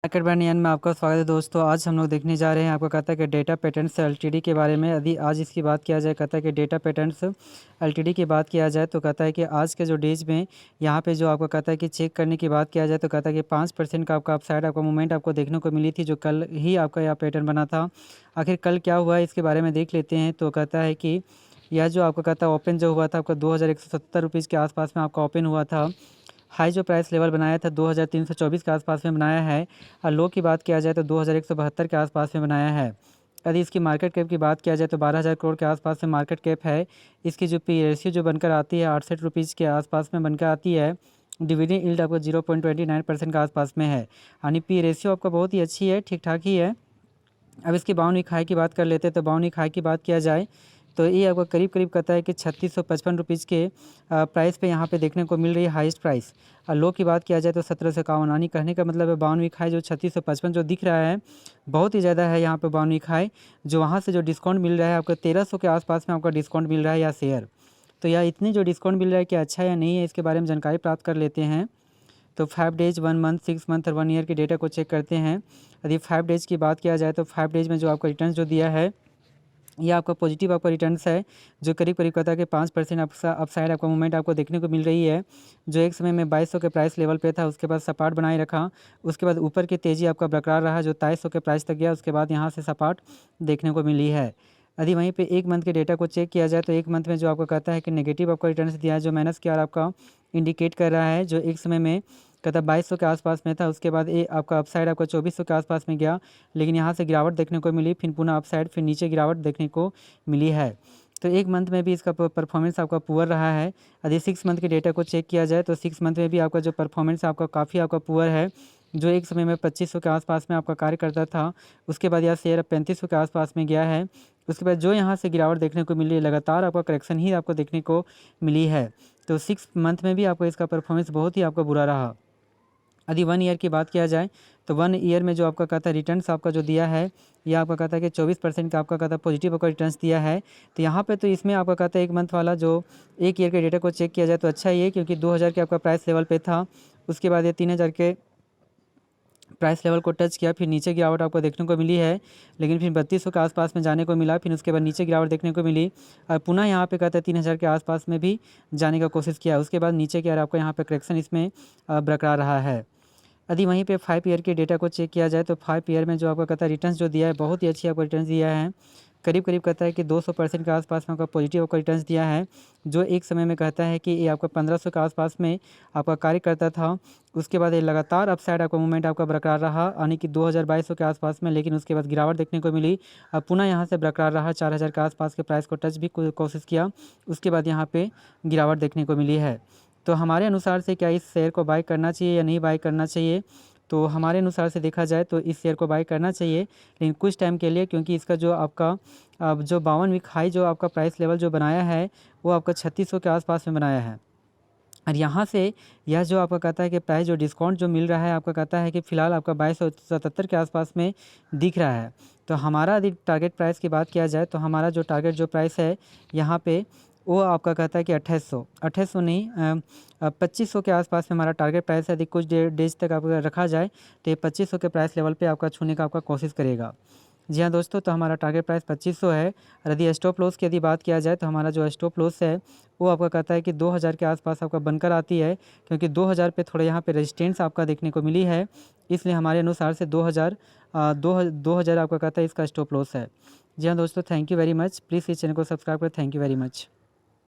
Market बनियान में आपका स्वागत है दोस्तों। आज हम लोग देखने जा रहे हैं, आपको कहता है कि डेटा पैटर्न्स एलटीडी के बारे में। यदि आज इसकी बात किया जाए, कहता है कि डेटा पैटर्न्स एलटीडी की बात किया जाए तो कहता है कि आज के जो डेज में यहाँ पे जो आपको कहता है कि चेक करने की बात किया जाए तो कहता है कि 5% का आपका अपसाइड आपका मूवमेंट आपको देखने को मिली थी, जो कल ही आपका यह पैटर्न बना था। आखिर कल क्या हुआ है इसके बारे में देख लेते हैं। तो कहता है कि यह जो आपको कहता है ओपन जो हुआ था आपका 2170 रुपीज़ के आसपास में आपका ओपन हुआ था। हाई जो प्राइस लेवल बनाया था 2324 के आसपास में बनाया है, और लो की बात किया जाए तो 2172 के आसपास में बनाया है। यदि इसकी मार्केट कैप की बात किया जाए तो 12,000 करोड़ के आसपास में मार्केट कैप है। इसकी जो पी रेशियो जो बनकर आती है 68 रुपीज़ के आसपास में बनकर आती है। डिविडेंड यील्ड आपको 0.29% के आसपास में है, यानी पी रेशियो आपका बहुत ही अच्छी है, ठीक ठाक ही है। अब इसकी बाउंड वीक हाई की बात कर लेते हैं। तो बाउंड वीक हाई की बात किया जाए तो ये आपको करीब करीब कहता है कि 3655 रुपीज़ के प्राइस पे यहाँ पे देखने को मिल रही है हाईएस्ट प्राइस। और लो की बात किया जाए तो 1751, यानी कहने का मतलब है बाउंड वीक हाई जो 3655 जो दिख रहा है बहुत ही ज़्यादा है। यहाँ पे बाउंड वीक हाई जो वहाँ से जो डिस्काउंट मिल रहा है आपको 1300 के आसपास में आपका डिस्काउंट मिल रहा है या शेयर। तो यह इतनी जो डिस्काउंट मिल रहा है क्या अच्छा या नहीं है, इसके बारे में जानकारी प्राप्त कर लेते हैं। तो 5 डेज, 1 मंथ, 6 मंथ और 1 ईयर के डेटा को चेक करते हैं। यदि 5 डेज़ की बात किया जाए तो 5 डेज़ में जो आपका रिटर्न जो दिया है ये आपका पॉजिटिव आपका रिटर्न्स है, जो करीब करीब कहता है कि 5% अपसाइड आपका मूवमेंट आपको देखने को मिल रही है। जो एक समय में 2200 के प्राइस लेवल पे था, उसके बाद सपाट बनाए रखा, उसके बाद ऊपर की तेज़ी आपका बरकरार रहा जो 2300 के प्राइस तक गया, उसके बाद यहाँ से सपाट देखने को मिली है। यदि वहीं पे एक मंथ के डेटा को चेक किया जाए तो एक मंथ में जो आपको कहता है कि नेगेटिव आपका रिटर्न्स दिया है, जो माइनस की ओर आपका इंडिकेट कर रहा है। जो एक समय में कहता 2200 के आसपास में था, उसके बाद ये आपका अपसाइड आपका 2400 के आसपास में गया, लेकिन यहाँ से गिरावट देखने को मिली, फिर पुनः अपसाइड, फिर नीचे गिरावट देखने को मिली है। तो एक मंथ में भी इसका परफॉर्मेंस आपका पुअर रहा है। यदि 6 मंथ के डेटा को चेक किया जाए तो 6 मंथ में भी आपका जो परफॉर्मेंस आपका काफ़ी आपका पुअर है। जो एक समय में 2500 के आसपास में आपका कार्य करता था, उसके बाद यह शेयर 3500 के आसपास में गया है। उसके बाद जो यहाँ से गिरावट देखने को मिली है, लगातार आपका करेक्शन ही आपको देखने को मिली है। तो 6 मंथ में भी आपको इसका परफॉर्मेंस बहुत ही आपका बुरा रहा। यदि 1 ईयर की बात किया जाए तो 1 ईयर में जो आपका कहता है रिटर्न्स आपका जो दिया है, यह आपका कहता है कि 24% का आपका कहता है पॉजिटिव आपका रिटर्न्स दिया है। तो यहाँ पे तो इसमें आपका कहता है एक मंथ वाला जो एक ईयर के डेटा को चेक किया जाए तो अच्छा ही है, क्योंकि 2000 के आपका प्राइस लेवल पे था, उसके बाद ये 3000 के प्राइस लेवल को टच किया, फिर नीचे गिरावट आपको देखने को मिली है, लेकिन फिर 3200 के आसपास में जाने को मिला, फिर उसके बाद नीचे गिरावट देखने को मिली, और पुनः यहाँ पे कहते हैं 3000 के आसपास में भी जाने का कोशिश किया, उसके बाद नीचे की ओर आपको यहाँ पे करेक्शन इसमें बरकरार रहा है। यदि वहीं पे 5 ईयर के डेटा को चेक किया जाए तो 5 ईयर में जो आपका कहता है रिटर्न्स जो दिया है बहुत ही अच्छी आपको रिटर्न्स दिया है। करीब करीब कहता है कि 200% के आसपास में आपका पॉजिटिव आपका रिटर्न्स दिया है। जो एक समय में कहता है कि ये आपका 1500 के आसपास में आपका कार्य करता था, उसके बाद ये लगातार अपसाइड आपका मूवमेंट आपका बरकरार रहा, यानी कि 2200 के आसपास में, लेकिन उसके बाद गिरावट देखने को मिली। अब पुनः यहाँ से बरकरार रहा, 4000 के आसपास के प्राइस को टच भी कोशिश किया, उसके बाद यहाँ पे गिरावट देखने को मिली है। तो हमारे अनुसार से क्या इस शेयर को बाय करना चाहिए या नहीं बाय करना चाहिए? तो हमारे अनुसार से देखा जाए तो इस शेयर को बाय करना चाहिए, लेकिन कुछ टाइम के लिए, क्योंकि इसका जो आपका जो 52 वीक हाई जो आपका प्राइस लेवल जो बनाया है वो आपका 3600 के आसपास में बनाया है। और यहाँ से यह जो आपका कहता है कि प्राइस जो डिस्काउंट जो मिल रहा है आपका कहता है कि फ़िलहाल आपका 2277 के आसपास में दिख रहा है। तो हमारा यदि टारगेट प्राइस की बात किया जाए तो हमारा जो टारगेट जो प्राइस है यहाँ पे वो आपका कहता है कि 2800 नहीं 2500 के आसपास में हमारा टारगेट प्राइस है। यदि कुछ डेज तक आपका रखा जाए तो ये 2500 के प्राइस लेवल पे आपका छूने का आपका कोशिश करेगा। जी हाँ दोस्तों, तो हमारा टारगेट प्राइस 2500 है। और यदि स्टॉप लॉस की यदि बात किया जाए तो हमारा जो स्टॉप लॉस है वो आपका कहता है कि 2000 के आसपास आपका बनकर आती है, क्योंकि 2000 पे थोड़ा यहाँ पे रेजिस्टेंस आपका देखने को मिली है, इसलिए हमारे अनुसार से 2000 आपका कहता है इसका स्टॉप लॉस है। जी हाँ दोस्तों, thank you very much. Please इस चैनल को सब्सक्राइब करें। Thank you very much.